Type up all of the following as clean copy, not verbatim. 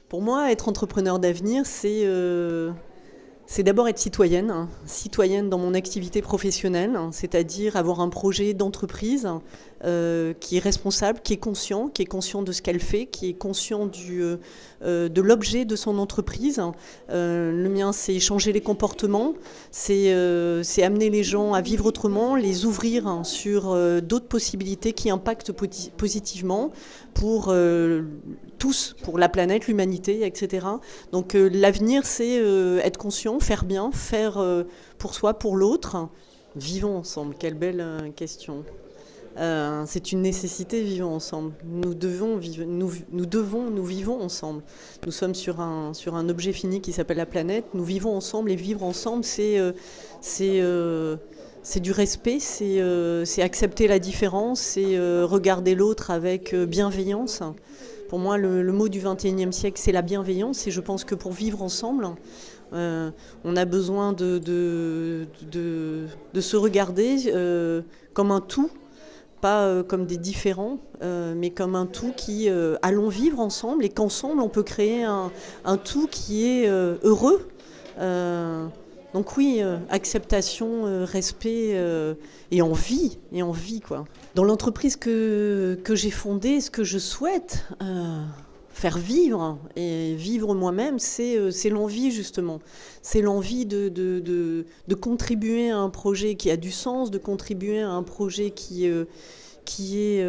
Pour moi, être entrepreneur d'avenir, c'est d'abord être citoyenne, hein. Citoyenne dans mon activité professionnelle, hein, c'est-à-dire avoir un projet d'entreprise qui est responsable, qui est conscient de ce qu'elle fait, qui est conscient de l'objet de son entreprise. Le mien, c'est changer les comportements, c'est amener les gens à vivre autrement, les ouvrir, hein, sur d'autres possibilités qui impactent positivement pour tous, pour la planète, l'humanité, etc. Donc l'avenir, c'est être conscient, faire bien, faire pour soi, pour l'autre. Vivons ensemble, quelle belle question. C'est une nécessité, vivons ensemble. Nous devons, nous vivons ensemble. Nous sommes sur un objet fini qui s'appelle la planète. Nous vivons ensemble et vivre ensemble, c'est du respect, c'est accepter la différence, c'est regarder l'autre avec bienveillance. Pour moi, le mot du XXIe siècle, c'est la bienveillance. Et je pense que pour vivre ensemble, on a besoin de se regarder comme un tout, pas comme des différents, mais comme un tout qui allons vivre ensemble et qu'ensemble, on peut créer un tout qui est heureux. Donc oui, acceptation, respect et envie quoi. Dans l'entreprise que j'ai fondée, ce que je souhaite faire vivre et vivre moi-même, c'est l'envie justement. C'est l'envie de contribuer à un projet qui a du sens, de contribuer à un projet qui est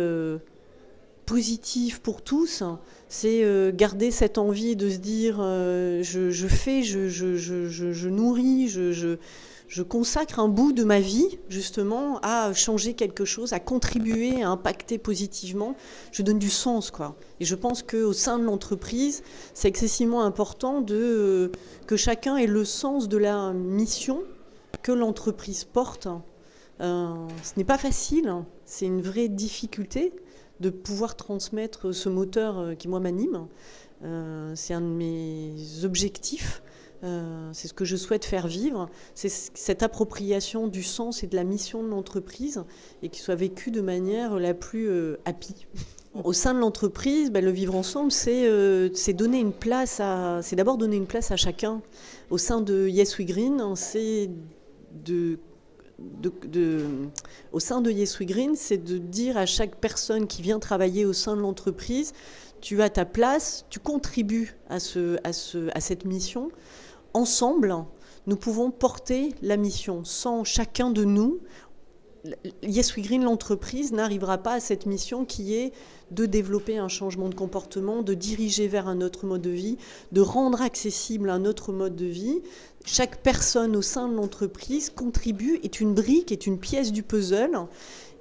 positif pour tous. C'est garder cette envie de se dire je fais, je nourris, je consacre un bout de ma vie justement à changer quelque chose, à contribuer, à impacter positivement. Je donne du sens quoi. Et je pense qu'au sein de l'entreprise, c'est excessivement important que chacun ait le sens de la mission que l'entreprise porte. Ce n'est pas facile, hein. C'est une vraie difficulté de pouvoir transmettre ce moteur qui moi m'anime. C'est un de mes objectifs. C'est ce que je souhaite faire vivre, c'est cette appropriation du sens et de la mission de l'entreprise et qui soit vécue de manière la plus happy. Au sein de l'entreprise, le vivre ensemble, c'est donner une place c'est d'abord donner une place à chacun. Au sein de Yes We Green, c'est au sein de Yes We Green, c'est de dire à chaque personne qui vient travailler au sein de l'entreprise, tu as ta place, tu contribues à cette mission. Ensemble, nous pouvons porter la mission. Sans chacun de nous, Yes We Green, l'entreprise, n'arrivera pas à cette mission qui est de développer un changement de comportement, de diriger vers un autre mode de vie, de rendre accessible un autre mode de vie. Chaque personne au sein de l'entreprise contribue, est une brique, est une pièce du puzzle,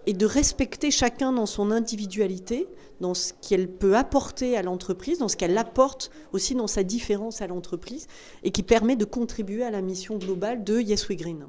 et de respecter chacun dans son individualité, dans ce qu'elle peut apporter à l'entreprise, dans ce qu'elle apporte aussi dans sa différence à l'entreprise, et qui permet de contribuer à la mission globale de Yes We Green.